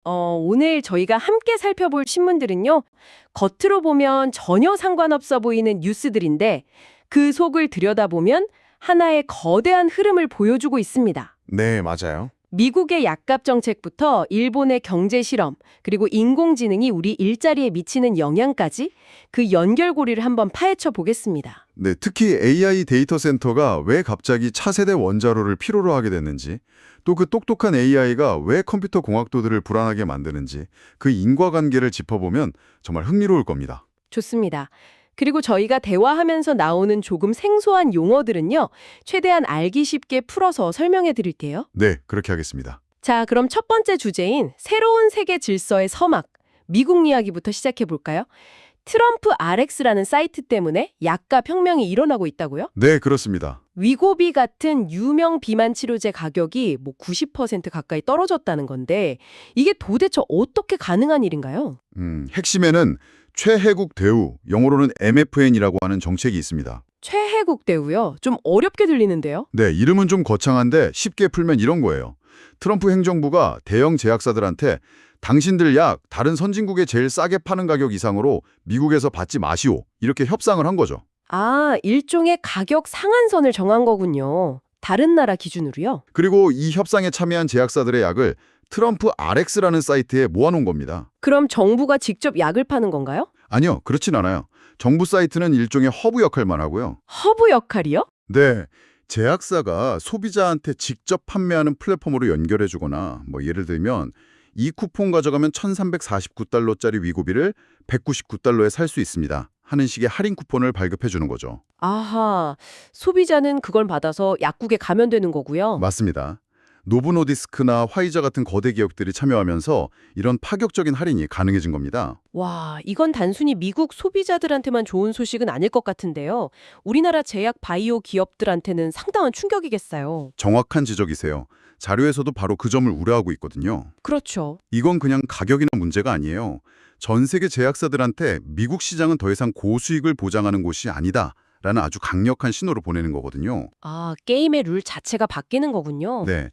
오늘 저희가 함께 살펴볼 신문들은요, 겉으로 보면 전혀 상관없어 보이는 뉴스들인데, 그 속을 들여다보면 하나의 거대한 흐름을 보여주고 있습니다. 네, 맞아요. 미국의 약값 정책부터 일본의 경제 실험, 그리고 인공지능이 우리 일자리에 미치는 영향까지 그 연결고리를 한번 파헤쳐 보겠습니다. 네, 특히 AI 데이터 센터가 왜 갑자기 차세대 원자로를 필요로 하게 됐는지, 또 그 똑똑한 AI가 왜 컴퓨터 공학도들을 불안하게 만드는지 그 인과관계를 짚어보면 정말 흥미로울 겁니다. 좋습니다. 그리고 저희가 대화하면서 나오는 조금 생소한 용어들은요, 최대한 알기 쉽게 풀어서 설명해 드릴게요. 네, 그렇게 하겠습니다. 자, 그럼 첫 번째 주제인 새로운 세계 질서의 서막, 미국 이야기부터 시작해 볼까요? 트럼프 RX라는 사이트 때문에 약값 혁명이 일어나고 있다고요? 네, 그렇습니다. 위고비 같은 유명 비만 치료제 가격이 90% 가까이 떨어졌다는 건데 이게 도대체 어떻게 가능한 일인가요? 핵심에는 최혜국 대우, 영어로는 MFN이라고 하는 정책이 있습니다. 최혜국 대우요? 좀 어렵게 들리는데요? 네, 이름은 좀 거창한데 쉽게 풀면 이런 거예요. 트럼프 행정부가 대형 제약사들한테 당신들 약 다른 선진국에 제일 싸게 파는 가격 이상으로 미국에서 받지 마시오. 이렇게 협상을 한 거죠. 아, 일종의 가격 상한선을 정한 거군요. 다른 나라 기준으로요? 그리고 이 협상에 참여한 제약사들의 약을 트럼프 RX라는 사이트에 모아놓은 겁니다. 그럼 정부가 직접 약을 파는 건가요? 아니요, 그렇진 않아요. 정부 사이트는 일종의 허브 역할만 하고요. 허브 역할이요? 네, 제약사가 소비자한테 직접 판매하는 플랫폼으로 연결해주거나 예를 들면 이 쿠폰 가져가면 1,349달러짜리 위고비를 199달러에 살 수 있습니다. 하는 식의 할인 쿠폰을 발급해주는 거죠. 아하, 소비자는 그걸 받아서 약국에 가면 되는 거고요. 맞습니다. 노브노디스크나 화이자 같은 거대 기업들이 참여하면서 이런 파격적인 할인이 가능해진 겁니다. 와, 이건 단순히 미국 소비자들한테만 좋은 소식은 아닐 것 같은데요. 우리나라 제약 바이오 기업들한테는 상당한 충격이겠어요. 정확한 지적이세요. 자료에서도 바로 그 점을 우려하고 있거든요. 그렇죠. 이건 그냥 가격이나 문제가 아니에요. 전 세계 제약사들한테 미국 시장은 더 이상 고수익을 보장하는 곳이 아니다. 라는 아주 강력한 신호를 보내는 거거든요. 아, 게임의 룰 자체가 바뀌는 거군요. 네.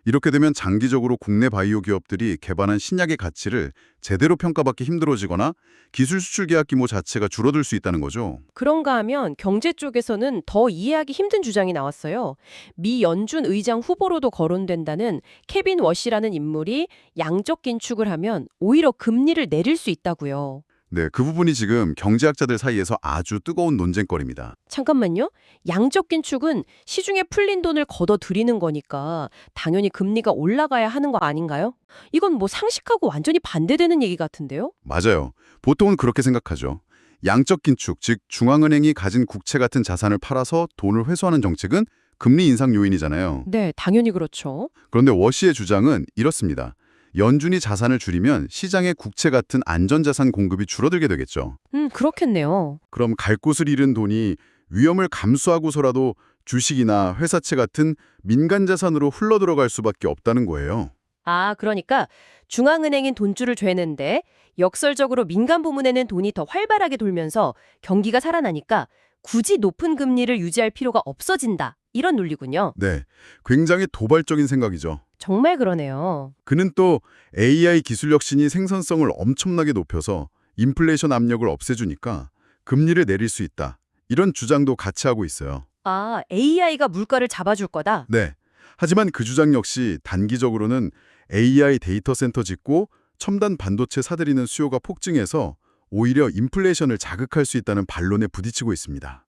이렇게 되면 장기적으로 국내 바이오 기업들이 개발한 신약의 가치를 제대로 평가받기 힘들어지거나 기술 수출 계약 규모 자체가 줄어들 수 있다는 거죠. 그런가 하면 경제 쪽에서는 더 이해하기 힘든 주장이 나왔어요. 미 연준 의장 후보로도 거론된다는 케빈 워시라는 인물이 양적 긴축을 하면 오히려 금리를 내릴 수 있다고요. 네, 그 부분이 지금 경제학자들 사이에서 아주 뜨거운 논쟁거리입니다. 잠깐만요. 양적 긴축은 시중에 풀린 돈을 걷어들이는 거니까 당연히 금리가 올라가야 하는 거 아닌가요? 이건 상식하고 완전히 반대되는 얘기 같은데요? 맞아요. 보통은 그렇게 생각하죠. 양적 긴축, 즉 중앙은행이 가진 국채 같은 자산을 팔아서 돈을 회수하는 정책은 금리 인상 요인이잖아요. 네, 당연히 그렇죠. 그런데 워시의 주장은 이렇습니다. 연준이 자산을 줄이면 시장의 국채 같은 안전자산 공급이 줄어들게 되겠죠. 그렇겠네요. 그럼 갈 곳을 잃은 돈이 위험을 감수하고서라도 주식이나 회사채 같은 민간 자산으로 흘러들어갈 수밖에 없다는 거예요. 아, 그러니까 중앙은행인 돈줄을 죄는데 역설적으로 민간 부문에는 돈이 더 활발하게 돌면서 경기가 살아나니까 굳이 높은 금리를 유지할 필요가 없어진다. 이런 논리군요. 네, 굉장히 도발적인 생각이죠. 정말 그러네요. 그는 또 AI 기술 혁신이 생산성을 엄청나게 높여서 인플레이션 압력을 없애주니까 금리를 내릴 수 있다. 이런 주장도 같이 하고 있어요. 아, AI가 물가를 잡아줄 거다? 네. 하지만 그 주장 역시 단기적으로는 AI 데이터 센터 짓고 첨단 반도체 사들이는 수요가 폭증해서 오히려 인플레이션을 자극할 수 있다는 반론에 부딪히고 있습니다.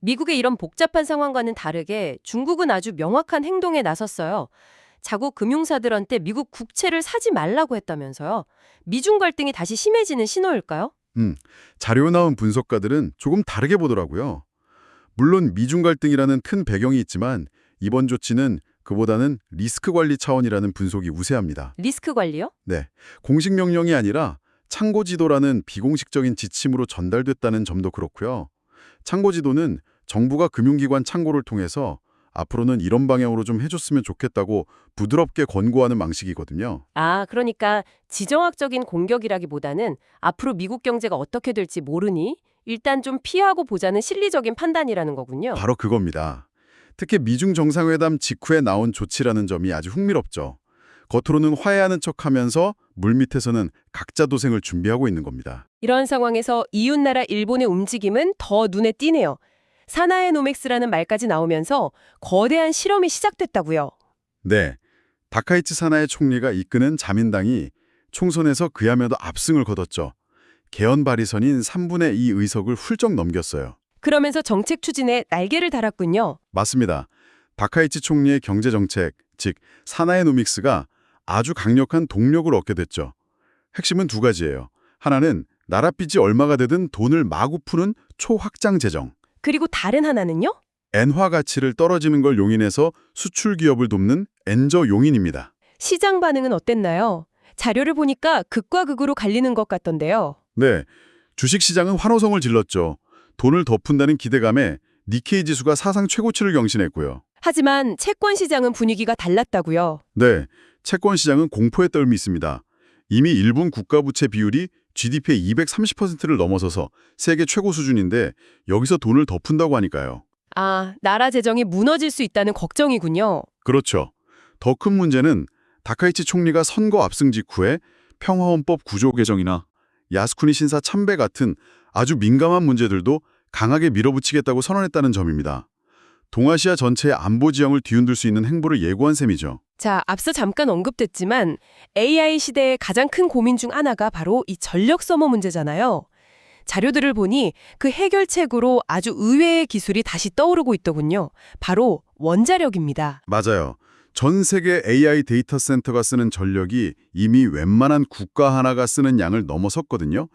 미국의 이런 복잡한 상황과는 다르게 중국은 아주 명확한 행동에 나섰어요. 자국 금융사들한테 미국 국채를 사지 말라고 했다면서요. 미중 갈등이 다시 심해지는 신호일까요? 자료에 나온 분석가들은 조금 다르게 보더라고요. 물론 미중 갈등이라는 큰 배경이 있지만 이번 조치는 그보다는 리스크 관리 차원이라는 분석이 우세합니다. 리스크 관리요? 네, 공식 명령이 아니라 창고 지도라는 비공식적인 지침으로 전달됐다는 점도 그렇고요. 창고 지도는 정부가 금융기관 창고를 통해서 앞으로는 이런 방향으로 좀 해줬으면 좋겠다고 부드럽게 권고하는 방식이거든요. 아, 그러니까 지정학적인 공격이라기보다는 앞으로 미국 경제가 어떻게 될지 모르니 일단 좀 피하고 보자는 실리적인 판단이라는 거군요. 바로 그겁니다. 특히 미중 정상회담 직후에 나온 조치라는 점이 아주 흥미롭죠. 겉으로는 화해하는 척하면서 물밑에서는 각자 도생을 준비하고 있는 겁니다. 이런 상황에서 이웃나라 일본의 움직임은 더 눈에 띄네요. 사나이 노믹스라는 말까지 나오면서 거대한 실험이 시작됐다고요. 네, 다카이치 사나의 총리가 이끄는 자민당이 총선에서 그야말로 압승을 거뒀죠. 개헌 발의선인 3분의 2 의석을 훌쩍 넘겼어요. 그러면서 정책 추진에 날개를 달았군요. 맞습니다. 다카이치 총리의 경제정책, 즉 사나에노믹스가 아주 강력한 동력을 얻게 됐죠. 핵심은 두 가지예요. 하나는 나라 빚이 얼마가 되든 돈을 마구 푸는 초확장 재정. 그리고 다른 하나는요? 엔화 가치를 떨어지는 걸 용인해서 수출 기업을 돕는 엔저 용인입니다. 시장 반응은 어땠나요? 자료를 보니까 극과 극으로 갈리는 것 같던데요. 네, 주식시장은 환호성을 질렀죠. 돈을 더 푼다는 기대감에 니케이 지수가 사상 최고치를 경신했고요. 하지만 채권 시장은 분위기가 달랐다고요. 네, 채권 시장은 공포에 떨미 있습니다. 이미 일본 국가부채 비율이 GDP의 230%를 넘어서서 세계 최고 수준인데 여기서 돈을 더 푼다고 하니까요. 아, 나라 재정이 무너질 수 있다는 걱정이군요. 그렇죠. 더 큰 문제는 다카이치 총리가 선거 압승 직후에 평화헌법 구조 개정이나 야스쿠니 신사 참배 같은 아주 민감한 문제들도 강하게 밀어붙이겠다고 선언했다는 점입니다. 동아시아 전체의 안보 지형을 뒤흔들 수 있는 행보를 예고한 셈이죠. 자, 앞서 잠깐 언급됐지만 AI 시대의 가장 큰 고민 중 하나가 바로 이 전력 소모 문제잖아요. 자료들을 보니 그 해결책으로 아주 의외의 기술이 다시 떠오르고 있더군요. 바로 원자력입니다. 맞아요. 전 세계 AI 데이터 센터가 쓰는 전력이 이미 웬만한 국가 하나가 쓰는 양을 넘어섰거든요.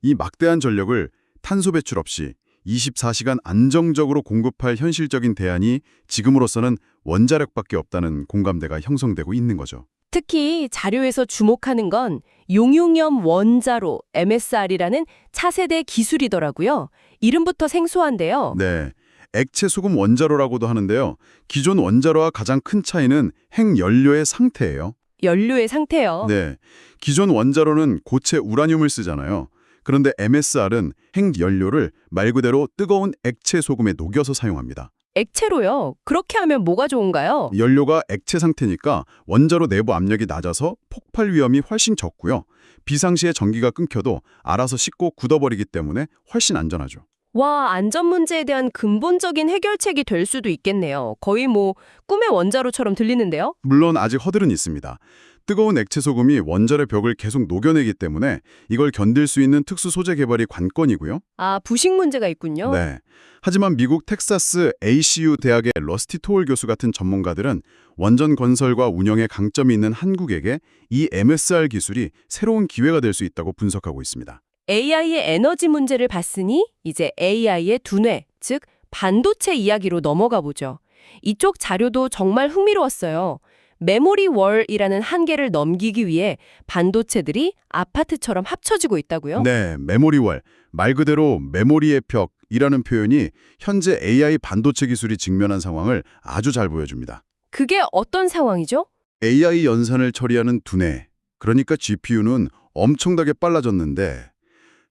이 막대한 전력을 탄소 배출 없이 24시간 안정적으로 공급할 현실적인 대안이 지금으로서는 원자력밖에 없다는 공감대가 형성되고 있는 거죠. 특히 자료에서 주목하는 건 용융염 원자로 MSR이라는 차세대 기술이더라고요. 이름부터 생소한데요. 네, 액체 소금 원자로라고도 하는데요. 기존 원자로와 가장 큰 차이는 핵연료의 상태예요. 연료의 상태요. 네, 기존 원자로는 고체 우라늄을 쓰잖아요. 그런데 MSR은 핵연료를 말 그대로 뜨거운 액체 소금에 녹여서 사용합니다. 액체로요? 그렇게 하면 뭐가 좋은가요? 연료가 액체 상태니까 원자로 내부 압력이 낮아서 폭발 위험이 훨씬 적고요. 비상시에 전기가 끊겨도 알아서 식고 굳어버리기 때문에 훨씬 안전하죠. 와, 안전 문제에 대한 근본적인 해결책이 될 수도 있겠네요. 거의 뭐 꿈의 원자로처럼 들리는데요? 물론 아직 허들은 있습니다. 뜨거운 액체 소금이 원자의 벽을 계속 녹여내기 때문에 이걸 견딜 수 있는 특수 소재 개발이 관건이고요. 아, 부식 문제가 있군요. 네. 하지만 미국 텍사스 ACU 대학의 러스티 토월 교수 같은 전문가들은 원전 건설과 운영에 강점이 있는 한국에게 이 MSR 기술이 새로운 기회가 될 수 있다고 분석하고 있습니다. AI의 에너지 문제를 봤으니 이제 AI의 두뇌, 즉 반도체 이야기로 넘어가 보죠. 이쪽 자료도 정말 흥미로웠어요. 메모리 월이라는 한계를 넘기기 위해 반도체들이 아파트처럼 합쳐지고 있다고요? 네, 메모리 월. 말 그대로 메모리의 벽이라는 표현이 현재 AI 반도체 기술이 직면한 상황을 아주 잘 보여줍니다. 그게 어떤 상황이죠? AI 연산을 처리하는 두뇌, 그러니까 GPU는 엄청나게 빨라졌는데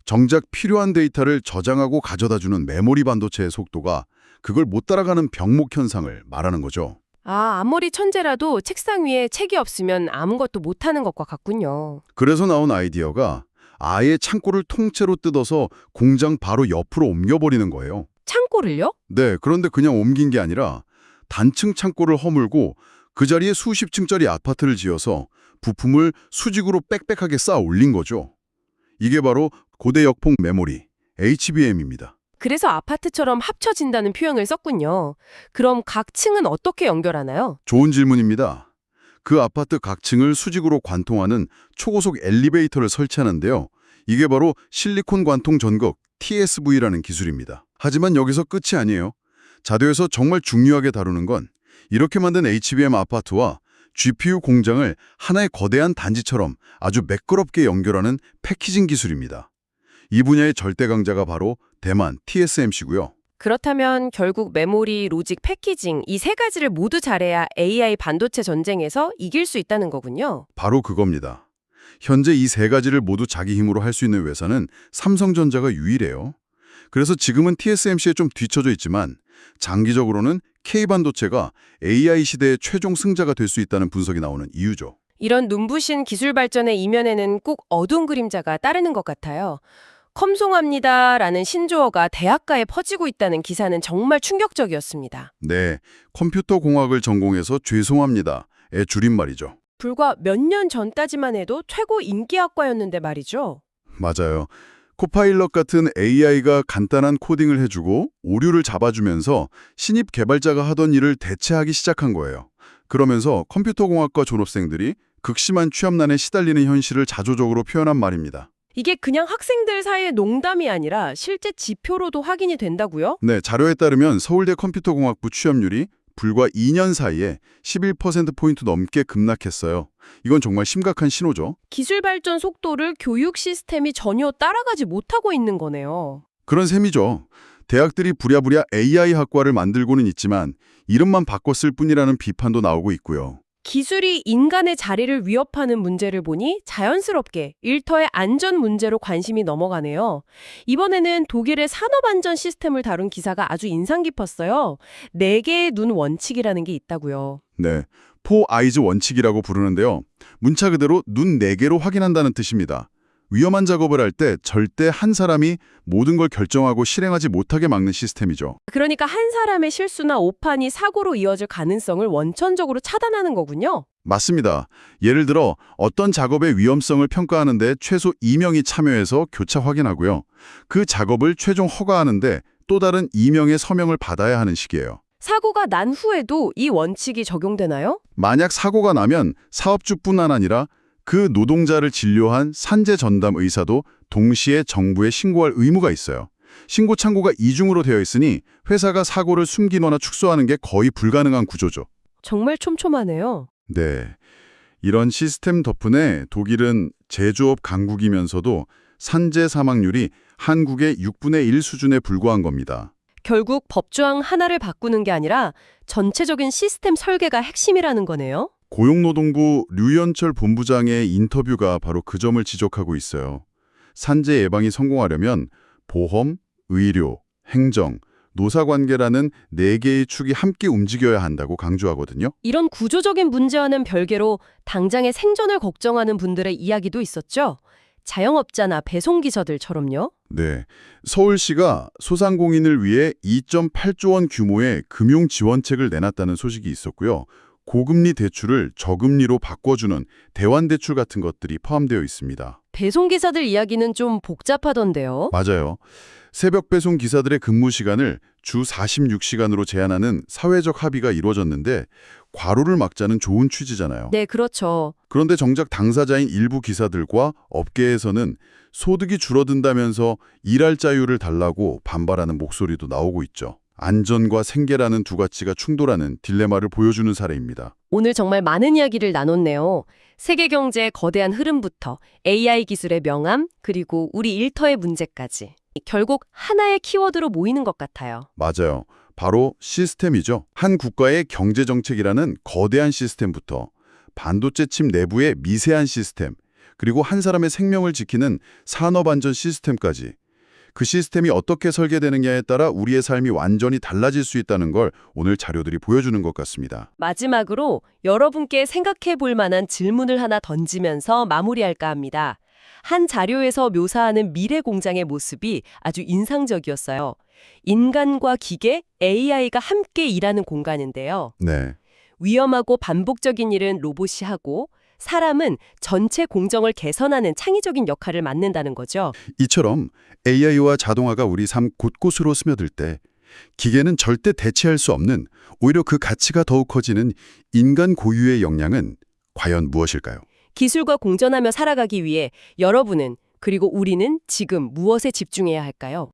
정작 필요한 데이터를 저장하고 가져다주는 메모리 반도체의 속도가 그걸 못 따라가는 병목 현상을 말하는 거죠. 아, 아무리 천재라도 책상 위에 책이 없으면 아무것도 못하는 것과 같군요. 그래서 나온 아이디어가 아예 창고를 통째로 뜯어서 공장 바로 옆으로 옮겨버리는 거예요. 창고를요? 네, 그런데 그냥 옮긴 게 아니라 단층 창고를 허물고 그 자리에 수십 층짜리 아파트를 지어서 부품을 수직으로 빽빽하게 쌓아 올린 거죠. 이게 바로 고대 역폭 메모리, HBM입니다. 그래서 아파트처럼 합쳐진다는 표현을 썼군요. 그럼 각 층은 어떻게 연결하나요? 좋은 질문입니다. 그 아파트 각 층을 수직으로 관통하는 초고속 엘리베이터를 설치하는데요. 이게 바로 실리콘 관통 전극 TSV라는 기술입니다. 하지만 여기서 끝이 아니에요. 자료에서 정말 중요하게 다루는 건 이렇게 만든 HBM 아파트와 GPU 공장을 하나의 거대한 단지처럼 아주 매끄럽게 연결하는 패키징 기술입니다. 이 분야의 절대 강자가 바로 대만 TSMC고요. 그렇다면 결국 메모리, 로직, 패키징 이 세 가지를 모두 잘해야 AI 반도체 전쟁에서 이길 수 있다는 거군요. 바로 그겁니다. 현재 이 세 가지를 모두 자기 힘으로 할 수 있는 회사는 삼성전자가 유일해요. 그래서 지금은 TSMC에 좀 뒤처져 있지만 장기적으로는 K반도체가 AI 시대의 최종 승자가 될 수 있다는 분석이 나오는 이유죠. 이런 눈부신 기술 발전의 이면에는 꼭 어두운 그림자가 따르는 것 같아요. 컴송합니다라는 신조어가 대학가에 퍼지고 있다는 기사는 정말 충격적이었습니다. 네, 컴퓨터 공학을 전공해서 죄송합니다의 줄임말이죠. 불과 몇 년 전까지만 해도 최고 인기학과였는데 말이죠. 맞아요. 코파일럿 같은 AI가 간단한 코딩을 해주고 오류를 잡아주면서 신입 개발자가 하던 일을 대체하기 시작한 거예요. 그러면서 컴퓨터공학과 졸업생들이 극심한 취업난에 시달리는 현실을 자조적으로 표현한 말입니다. 이게 그냥 학생들 사이의 농담이 아니라 실제 지표로도 확인이 된다고요? 네, 자료에 따르면 서울대 컴퓨터공학부 취업률이 불과 2년 사이에 11%포인트 넘게 급락했어요. 이건 정말 심각한 신호죠. 기술 발전 속도를 교육 시스템이 전혀 따라가지 못하고 있는 거네요. 그런 셈이죠. 대학들이 부랴부랴 AI 학과를 만들고는 있지만 이름만 바꿨을 뿐이라는 비판도 나오고 있고요. 기술이 인간의 자리를 위협하는 문제를 보니 자연스럽게 일터의 안전 문제로 관심이 넘어가네요. 이번에는 독일의 산업안전 시스템을 다룬 기사가 아주 인상 깊었어요. 4개의 눈 원칙이라는 게 있다고요. 네, 4아이즈 원칙이라고 부르는데요. 문자 그대로 눈 4개로 확인한다는 뜻입니다. 위험한 작업을 할 때 절대 한 사람이 모든 걸 결정하고 실행하지 못하게 막는 시스템이죠. 그러니까 한 사람의 실수나 오판이 사고로 이어질 가능성을 원천적으로 차단하는 거군요. 맞습니다. 예를 들어 어떤 작업의 위험성을 평가하는데 최소 2명이 참여해서 교차 확인하고요. 그 작업을 최종 허가하는데 또 다른 2명의 서명을 받아야 하는 식이에요. 사고가 난 후에도 이 원칙이 적용되나요? 만약 사고가 나면 사업주뿐 아니라 그 노동자를 진료한 산재 전담 의사도 동시에 정부에 신고할 의무가 있어요. 신고 창구가 이중으로 되어 있으니 회사가 사고를 숨기거나 축소하는 게 거의 불가능한 구조죠. 정말 촘촘하네요. 네, 이런 시스템 덕분에 독일은 제조업 강국이면서도 산재 사망률이 한국의 6분의 1 수준에 불과한 겁니다. 결국 법조항 하나를 바꾸는 게 아니라 전체적인 시스템 설계가 핵심이라는 거네요. 고용노동부 류현철 본부장의 인터뷰가 바로 그 점을 지적하고 있어요. 산재 예방이 성공하려면 보험, 의료, 행정, 노사관계라는 4개의 축이 함께 움직여야 한다고 강조하거든요. 이런 구조적인 문제와는 별개로 당장의 생존을 걱정하는 분들의 이야기도 있었죠. 자영업자나 배송기사들처럼요. 네, 서울시가 소상공인을 위해 2.8조 원 규모의 금융지원책을 내놨다는 소식이 있었고요. 고금리 대출을 저금리로 바꿔주는 대환대출 같은 것들이 포함되어 있습니다. 배송기사들 이야기는 좀 복잡하던데요. 맞아요. 새벽 배송 기사들의 근무 시간을 주 46시간으로 제한하는 사회적 합의가 이루어졌는데 과로를 막자는 좋은 취지잖아요. 네, 그렇죠. 그런데 정작 당사자인 일부 기사들과 업계에서는 소득이 줄어든다면서 일할 자유를 달라고 반발하는 목소리도 나오고 있죠. 안전과 생계라는 두 가치가 충돌하는 딜레마를 보여주는 사례입니다. 오늘 정말 많은 이야기를 나눴네요. 세계 경제의 거대한 흐름부터 AI 기술의 명암, 그리고 우리 일터의 문제까지. 결국 하나의 키워드로 모이는 것 같아요. 맞아요. 바로 시스템이죠. 한 국가의 경제정책이라는 거대한 시스템부터 반도체 칩 내부의 미세한 시스템, 그리고 한 사람의 생명을 지키는 산업안전 시스템까지 그 시스템이 어떻게 설계되느냐에 따라 우리의 삶이 완전히 달라질 수 있다는 걸 오늘 자료들이 보여주는 것 같습니다. 마지막으로 여러분께 생각해 볼 만한 질문을 하나 던지면서 마무리할까 합니다. 한 자료에서 묘사하는 미래 공장의 모습이 아주 인상적이었어요. 인간과 기계, AI가 함께 일하는 공간인데요. 네. 위험하고 반복적인 일은 로봇이 하고 사람은 전체 공정을 개선하는 창의적인 역할을 맡는다는 거죠. 이처럼 AI와 자동화가 우리 삶 곳곳으로 스며들 때 기계는 절대 대체할 수 없는 오히려 그 가치가 더욱 커지는 인간 고유의 역량은 과연 무엇일까요? 기술과 공존하며 살아가기 위해 여러분은 그리고 우리는 지금 무엇에 집중해야 할까요?